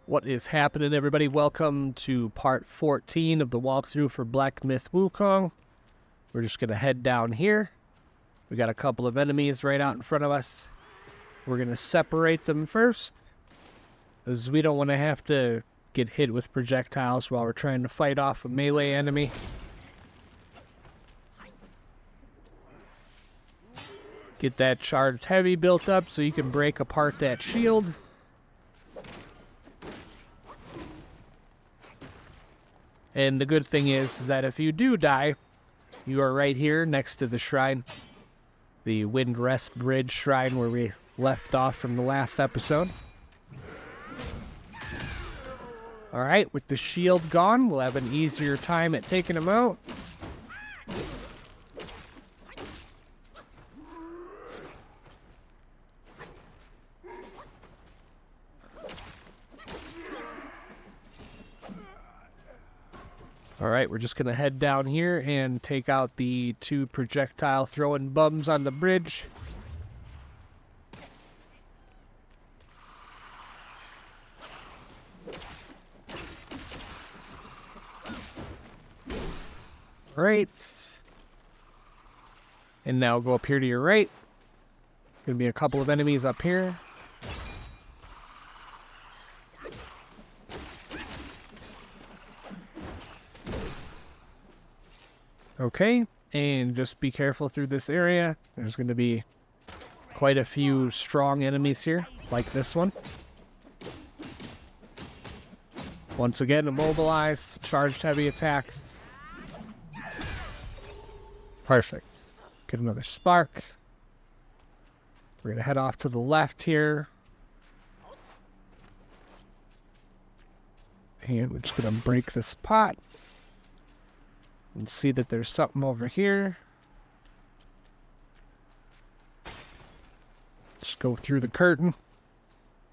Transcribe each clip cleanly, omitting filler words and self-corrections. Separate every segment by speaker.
Speaker 1: What is happening, everybody? Welcome to part 14 of the walkthrough for Black Myth Wukong. We're just going to head down here. We got a couple of enemies right out in front of us. We're going to separate them first, because we don't want to have to get hit with projectiles while we're trying to fight off a melee enemy. Get that charged heavy built up so you can break apart that shield. And the good thing is that if you do die, you are right here next to the shrine. The Windrest Bridge shrine where we left off from the last episode. Alright, with the shield gone, we'll have an easier time at taking him out. Alright, we're just going to head down here and take out the two projectile throwing bums on the bridge. Alright. And now go up here to your right. Going to be a couple of enemies up here. Okay, and just be careful through this area. There's going to be quite a few strong enemies here, like this one. Once again, immobilize, charged heavy attacks. Perfect. Get another spark. We're going to head off to the left here. And we're just going to break this pot. And see that there's something over here. Just go through the curtain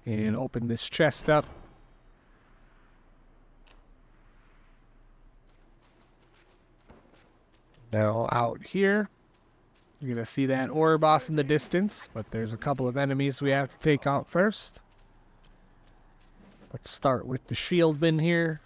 Speaker 1: and open this chest up. Now out here, you're going to see that orb off in the distance, but there's a couple of enemies we have to take out first. Let's start with the shieldman here.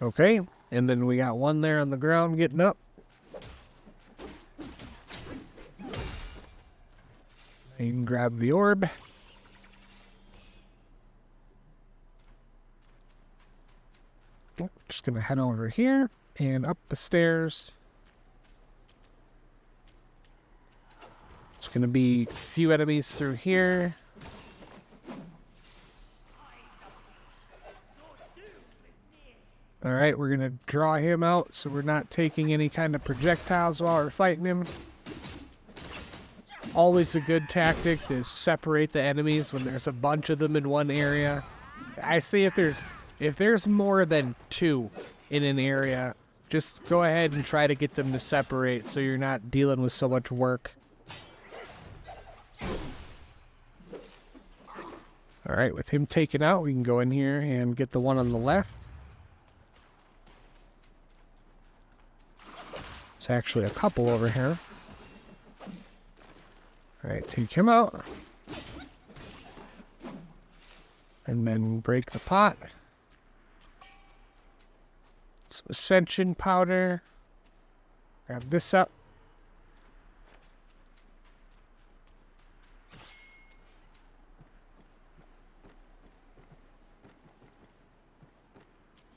Speaker 1: Okay, and then we got one there on the ground getting up. You can grab the orb. Just gonna head over here and up the stairs. It's gonna be a few enemies through here. Alright, we're going to draw him out so we're not taking any kind of projectiles while we're fighting him. Always a good tactic to separate the enemies when there's a bunch of them in one area. I say if there's more than two in an area, just go ahead and try to get them to separate so you're not dealing with so much work. Alright, with him taken out, we can go in here and get the one on the left. There's actually a couple over here. Alright, take him out. And then break the pot. Some ascension powder. Grab this up.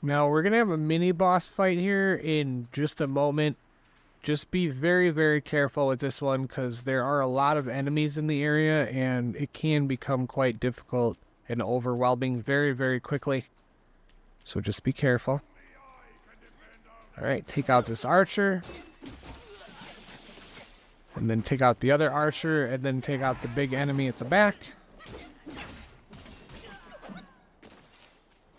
Speaker 1: Now we're going to have a mini boss fight here in just a moment. Just be very, very careful with this one because there are a lot of enemies in the area and it can become quite difficult and overwhelming very, very quickly. So just be careful. Alright, take out this archer. And then take out the other archer and then take out the big enemy at the back.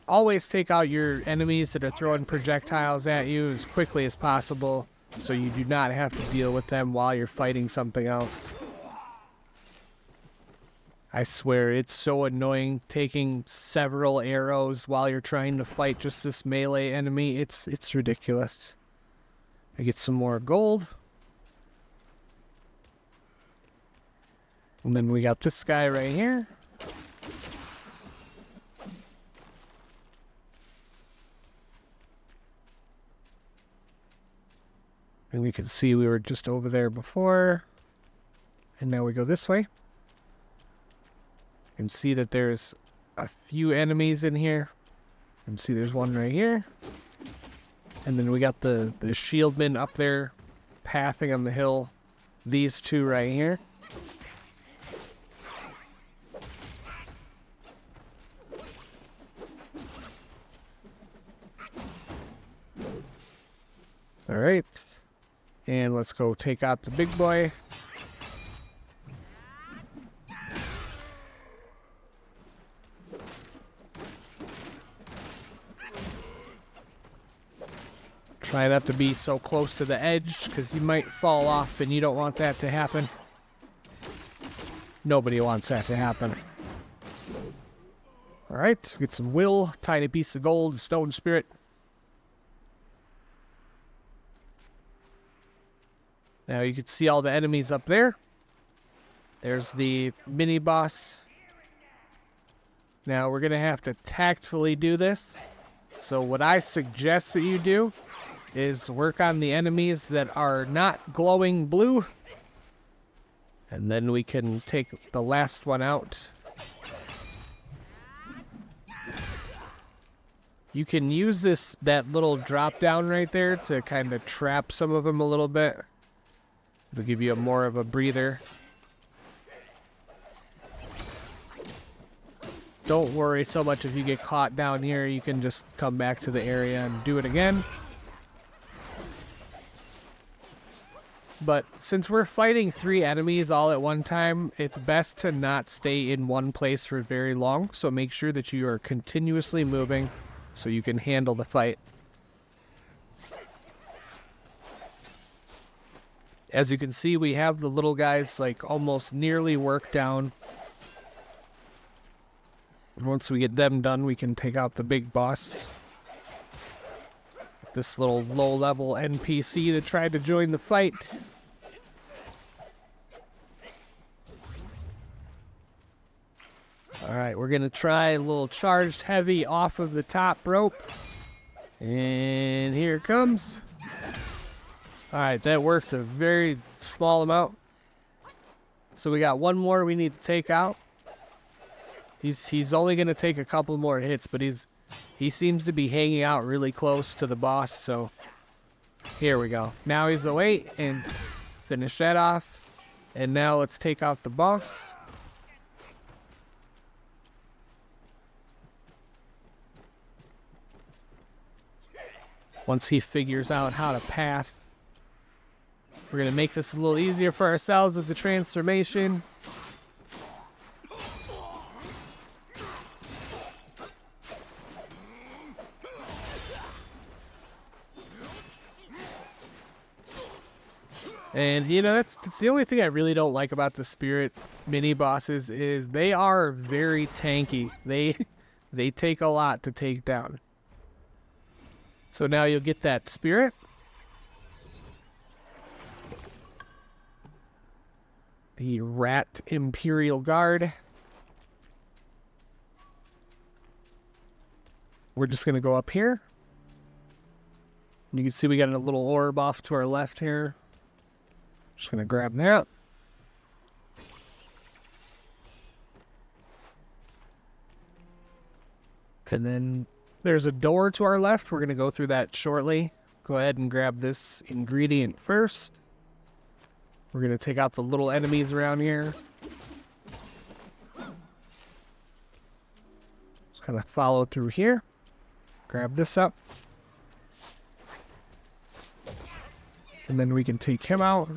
Speaker 1: Always take out your enemies that are throwing projectiles at you as quickly as possible, so you do not have to deal with them while you're fighting something else. I swear, it's so annoying taking several arrows while you're trying to fight just this melee enemy. It's ridiculous. I get some more gold. And then we got this guy right here. And we can see we were just over there before. And now we go this way. You can see that there's a few enemies in here. You can see there's one right here. And then we got the shieldmen up there pathing on the hill. These two right here. Alright. And let's go take out the big boy. Try not to be so close to the edge, because you might fall off and you don't want that to happen. Nobody wants that to happen. Alright, get some will, tiny piece of gold, stone spirit. Now you can see all the enemies up there. There's the mini boss. Now we're going to have to tactfully do this. So what I suggest that you do is work on the enemies that are not glowing blue. And then we can take the last one out. You can use that little drop down right there to kind of trap some of them a little bit. It'll give you more of a breather. Don't worry so much if you get caught down here. You can just come back to the area and do it again. But since we're fighting 3 enemies all at one time, it's best to not stay in one place for very long. So make sure that you are continuously moving so you can handle the fight. As you can see, we have the little guys like almost nearly worked down. Once we get them done, we can take out the big boss. This little low-level NPC that tried to join the fight. Alright, we're going to try a little charged heavy off of the top rope. And here it comes. Alright, that worked a very small amount. So we got one more we need to take out. He's only going to take a couple more hits, but he seems to be hanging out really close to the boss, so here we go. Now he's away, and finish that off. And now let's take out the boss. Once he figures out how to path, we're going to make this a little easier for ourselves with the transformation. And, you know, that's the only thing I really don't like about the spirit mini-bosses is they are very tanky. They take a lot to take down. So now you'll get that spirit. The Rat Imperial Guard. We're just going to go up here. You can see we got a little orb off to our left here. Just going to grab that. And then there's a door to our left. We're going to go through that shortly. Go ahead and grab this ingredient first. We're going to take out the little enemies around here. Just kind of follow through here. Grab this up. And then we can take him out.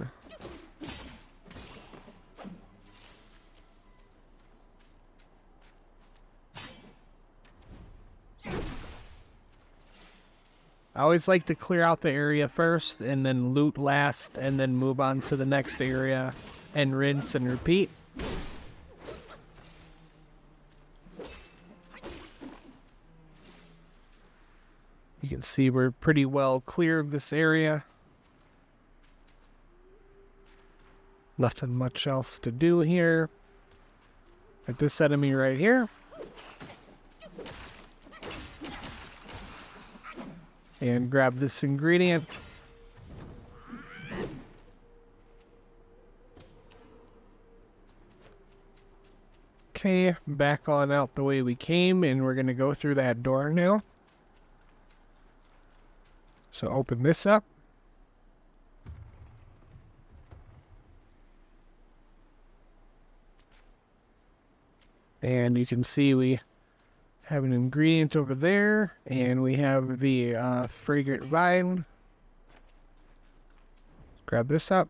Speaker 1: I always like to clear out the area first and then loot last and then move on to the next area and rinse and repeat. can see we're pretty well clear of this area. Nothing much else to do here. At this enemy right here. And grab this ingredient. Okay, back on out the way we came, and we're going to go through that door now. So open this up. And you can see we have an ingredient over there, and we have the fragrant vine. Grab this up.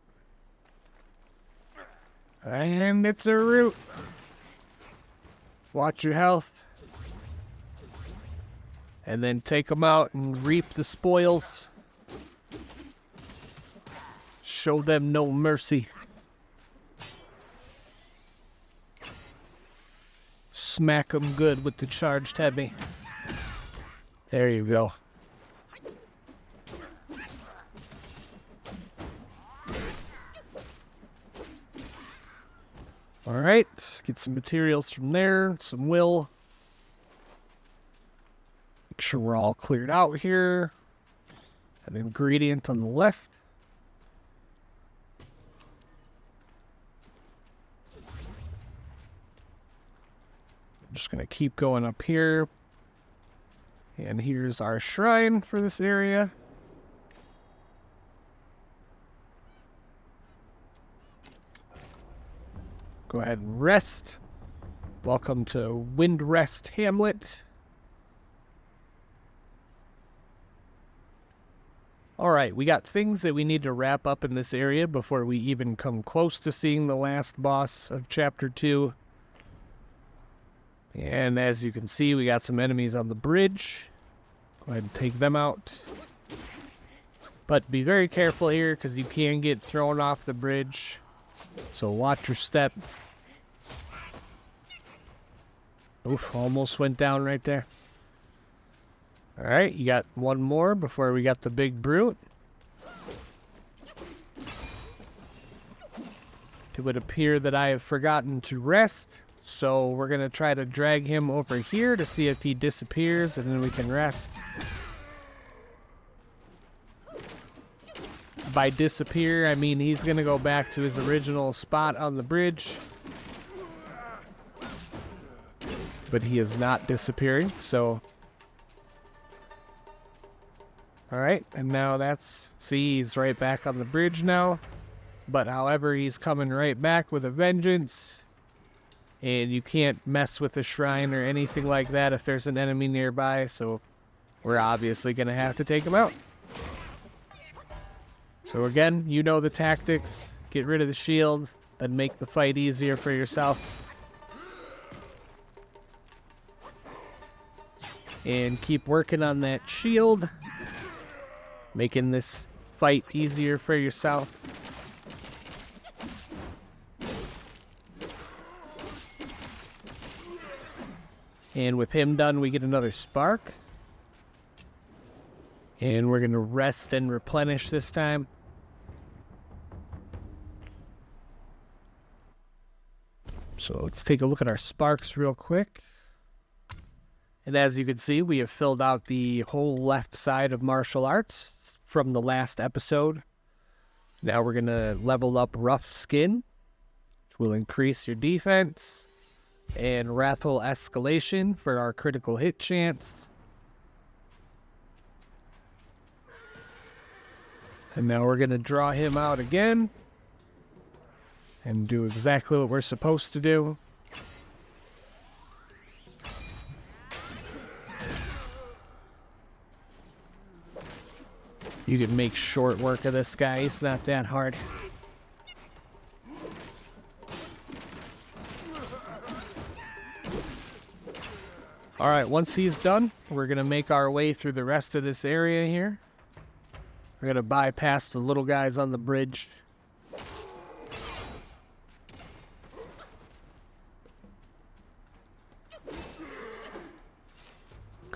Speaker 1: And it's a root. Watch your health. And then take them out and reap the spoils. Show them no mercy. Smack them good with the charged heavy. There you go. Alright, let's get some materials from there, some will. Make sure we're all cleared out here. An ingredient on the left. I'm just going to keep going up here. And here's our shrine for this area. Go ahead and rest. Welcome to Windrest Hamlet. Alright, we got things that we need to wrap up in this area before we even come close to seeing the last boss of Chapter 2. And as you can see, we got some enemies on the bridge. Go ahead and take them out. But be very careful here, because you can get thrown off the bridge. So watch your step. Oof, almost went down right there. Alright, you got one more before we got the big brute. It would appear that I have forgotten to rest. So we're going to try to drag him over here to see if he disappears, and then we can rest. By disappear, I mean he's going to go back to his original spot on the bridge. But he is not disappearing, so... Alright, and now that's... See, he's right back on the bridge now. But however, he's coming right back with a vengeance. And you can't mess with a shrine or anything like that if there's an enemy nearby, so we're obviously going to have to take him out. So again, you know the tactics. Get rid of the shield, then make the fight easier for yourself. And keep working on that shield, making this fight easier for yourself. And with him done, we get another spark. And we're going to rest and replenish this time. So let's take a look at our sparks real quick. And as you can see, we have filled out the whole left side of martial arts from the last episode. Now we're going to level up Rough Skin, which will increase your defense. And Wrathful Escalation for our critical hit chance. And now we're going to draw him out again. And do exactly what we're supposed to do. You can make short work of this guy. It's not that hard. Alright, once he's done, we're going to make our way through the rest of this area here. We're going to bypass the little guys on the bridge.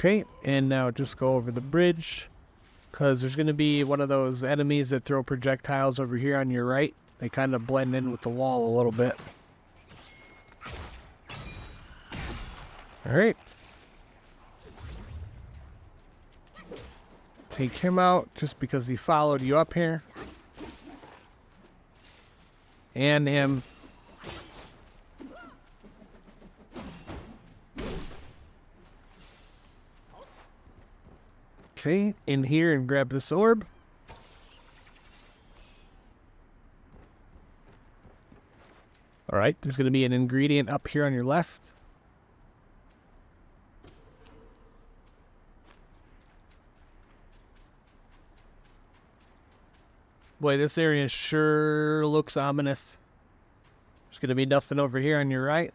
Speaker 1: Okay, and now just go over the bridge, because there's going to be one of those enemies that throw projectiles over here on your right. They kind of blend in with the wall a little bit. Alright. Take him out just because he followed you up here. And him. Okay, in here and grab this orb. Alright, there's going to be an ingredient up here on your left. Boy, this area sure looks ominous. There's going to be nothing over here on your right.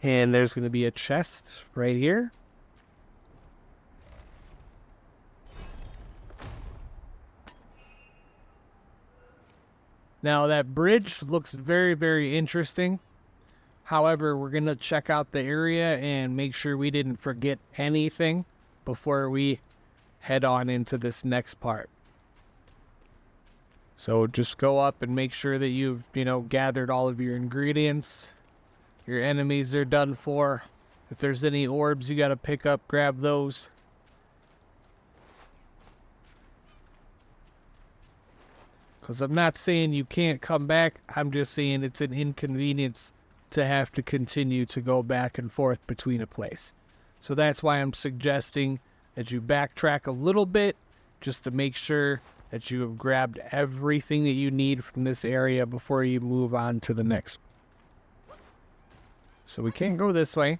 Speaker 1: And there's going to be a chest right here. Now that bridge looks very, very interesting. However, we're going to check out the area and make sure we didn't forget anything before we head on into this next part. So just go up and make sure that you've, gathered all of your ingredients. Your enemies are done for. If there's any orbs you got to pick up, grab those. Because I'm not saying you can't come back. I'm just saying it's an inconvenience to have to continue to go back and forth between a place. So that's why I'm suggesting that you backtrack a little bit just to make sure that you have grabbed everything that you need from this area before you move on to the next one. So we can't go this way.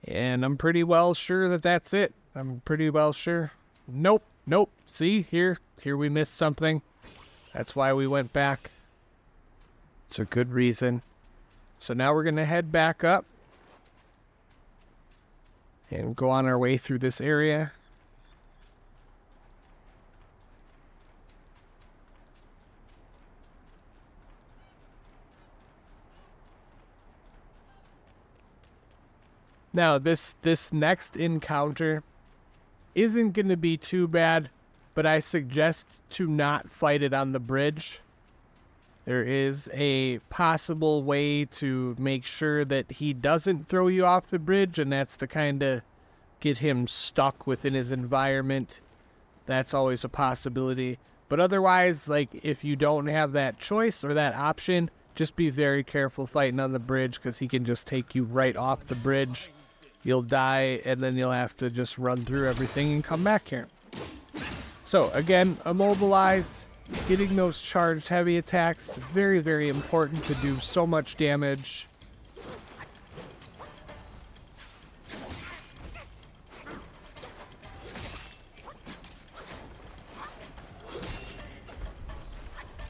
Speaker 1: And I'm pretty well sure that that's it. I'm pretty well sure. Nope. See, here we missed something. That's why we went back. It's a good reason. So now we're going to head back up and go on our way through this area. Now, this next encounter isn't going to be too bad, but I suggest to not fight it on the bridge. There is a possible way to make sure that he doesn't throw you off the bridge, and that's to kind of get him stuck within his environment. That's always a possibility. But otherwise, if you don't have that choice or that option, just be very careful fighting on the bridge, because he can just take you right off the bridge. You'll die, and then you'll have to just run through everything and come back here. So, again, immobilize. Getting those charged heavy attacks, very, very important to do so much damage.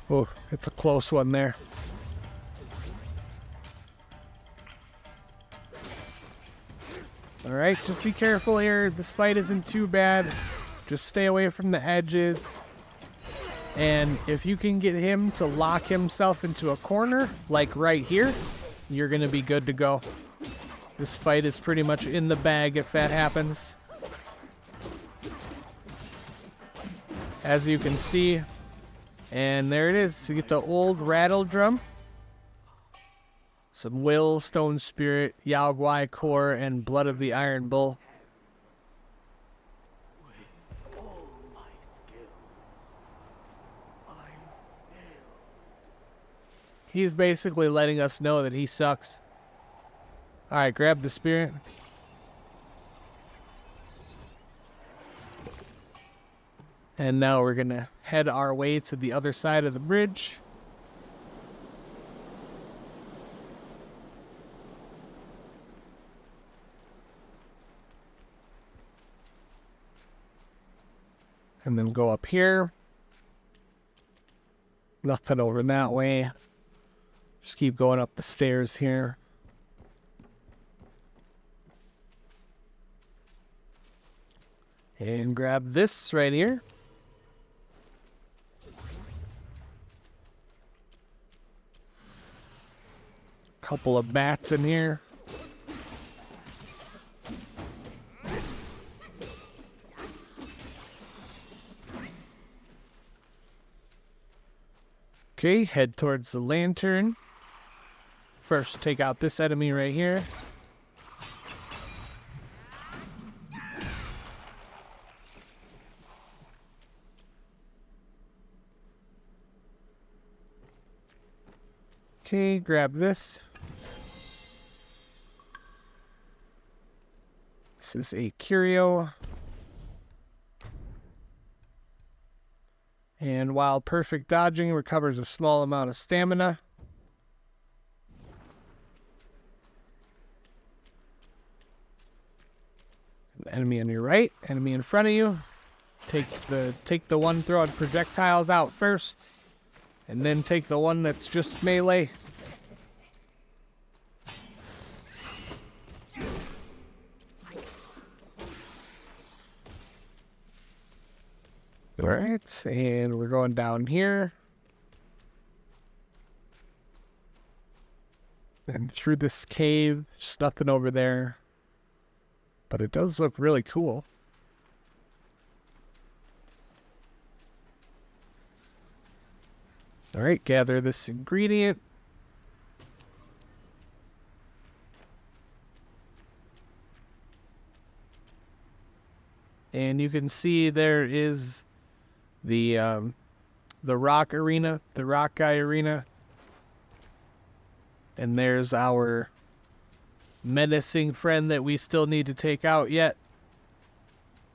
Speaker 1: Oh, it's a close one there. Alright, just be careful here. This fight isn't too bad. Just stay away from the edges. And if you can get him to lock himself into a corner, like right here, you're going to be good to go. This fight is pretty much in the bag if that happens. As you can see. And there it is. You get the old rattle drum. Some will, stone spirit, Yao Guai core, and blood of the iron bull.
Speaker 2: With all my skills, I failed.
Speaker 1: He's basically letting us know that he sucks. Alright, grab the spirit. And now we're gonna head our way to the other side of the bridge. And then go up here. Nothing over that way. Just keep going up the stairs here. And grab this right here. Couple of bats in here. Okay, head towards the lantern. First, take out this enemy right here. Okay, grab this. This is a curio. And while perfect dodging recovers a small amount of stamina. Enemy on your right, enemy in front of you. Take the one throwing projectiles out first, and then take the one that's just melee. Alright, and we're going down here. And through this cave, just nothing over there. But it does look really cool. Alright, gather this ingredient. And you can see there is the rock arena, the rock guy arena. And there's our menacing friend that we still need to take out yet.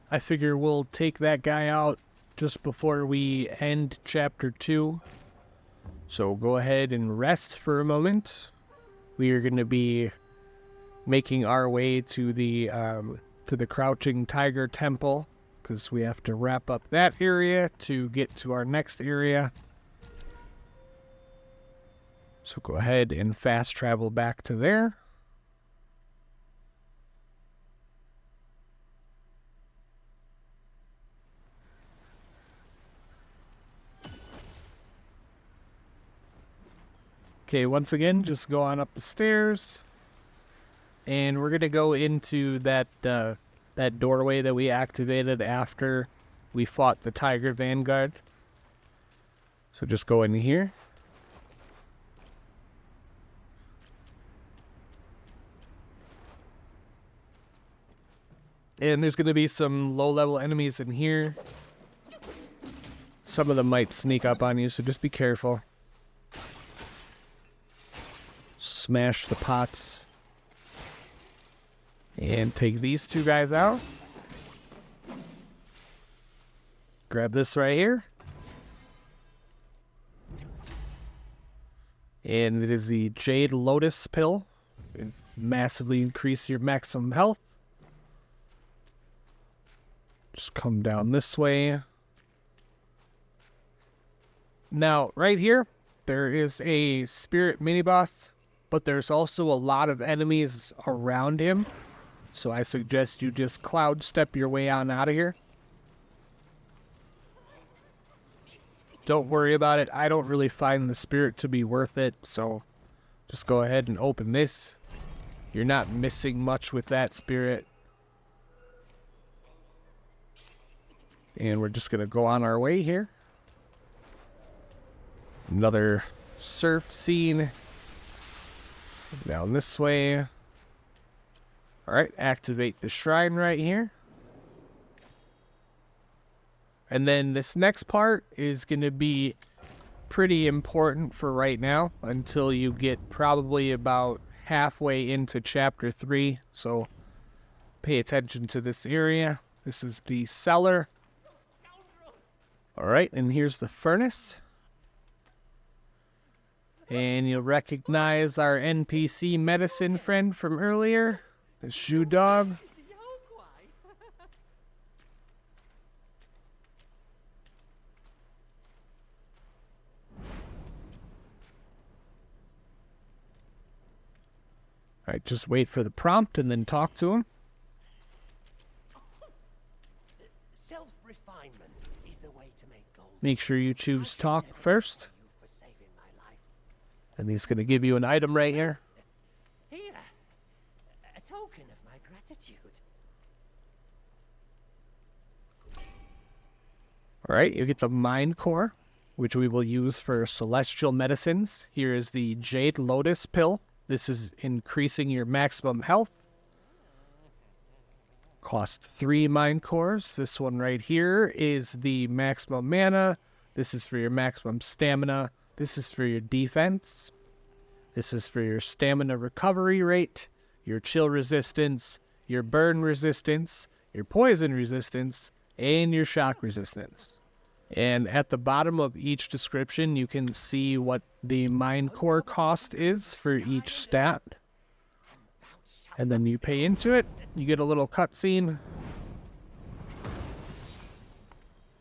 Speaker 1: I figure we'll take that guy out just before we end chapter 2. So go ahead and rest for a moment. We are going to be making our way to the Crouching Tiger Temple, because we have to wrap up that area to get to our next area. So go ahead and fast travel back to there. Okay, once again, just go on up the stairs. And we're going to go into that doorway that we activated after we fought the Tiger Vanguard. So just go in here. And there's going to be some low-level enemies in here. Some of them might sneak up on you, so just be careful. Smash the pots. And take these two guys out. Grab this right here. And it is the Jade Lotus pill. It massively increase your maximum health. Just come down this way. Now, right here, there is a spirit mini-boss, but there's also a lot of enemies around him. So I suggest you just cloud step your way on out of here. Don't worry about it. I don't really find the spirit to be worth it, so just go ahead and open this. You're not missing much with that spirit. And we're just going to go on our way here. Another surf scene. Down this way. Alright, activate the shrine right here. And then this next part is going to be pretty important for right now until you get probably about halfway into chapter 3. So pay attention to this area. This is the cellar. Alright, and here's the furnace. And you'll recognize our NPC medicine friend from earlier, the shoe dog. Alright, just wait for the prompt and then talk to him.
Speaker 2: Self-refinement is the way to make gold.
Speaker 1: Make sure you choose talk first. And he's going to give you an item right here. All right, you get the Mind Core, which we will use for celestial medicines. Here is the Jade Lotus pill. This is increasing your maximum health. Cost 3 Mind Cores. This one right here is the maximum mana. This is for your maximum stamina. This is for your defense. This is for your stamina recovery rate, your chill resistance, your burn resistance, your poison resistance, and your shock resistance. And at the bottom of each description, you can see what the Mind Core cost is for each stat. And then you pay into it, you get a little cutscene,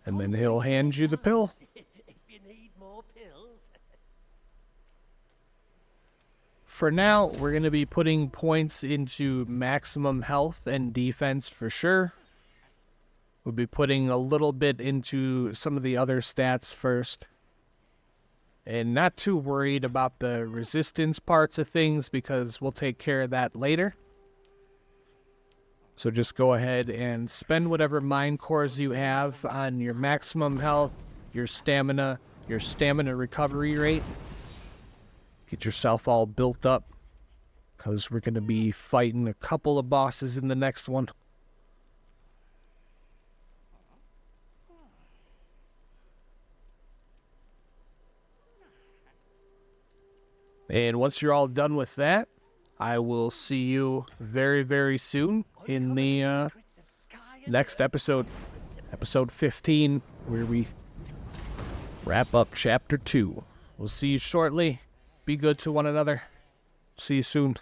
Speaker 1: and then he'll hand you the pill.
Speaker 2: If you need more pills.
Speaker 1: For now, we're going to be putting points into maximum health and defense for sure. We'll be putting a little bit into some of the other stats first. And not too worried about the resistance parts of things because we'll take care of that later. So just go ahead and spend whatever Mind Cores you have on your maximum health, your stamina recovery rate. Get yourself all built up because we're going to be fighting a couple of bosses in the next one. And once you're all done with that, I will see you very, very soon in the next episode, episode 15, where we wrap up chapter 2. We'll see you shortly. Be good to one another. See you soon.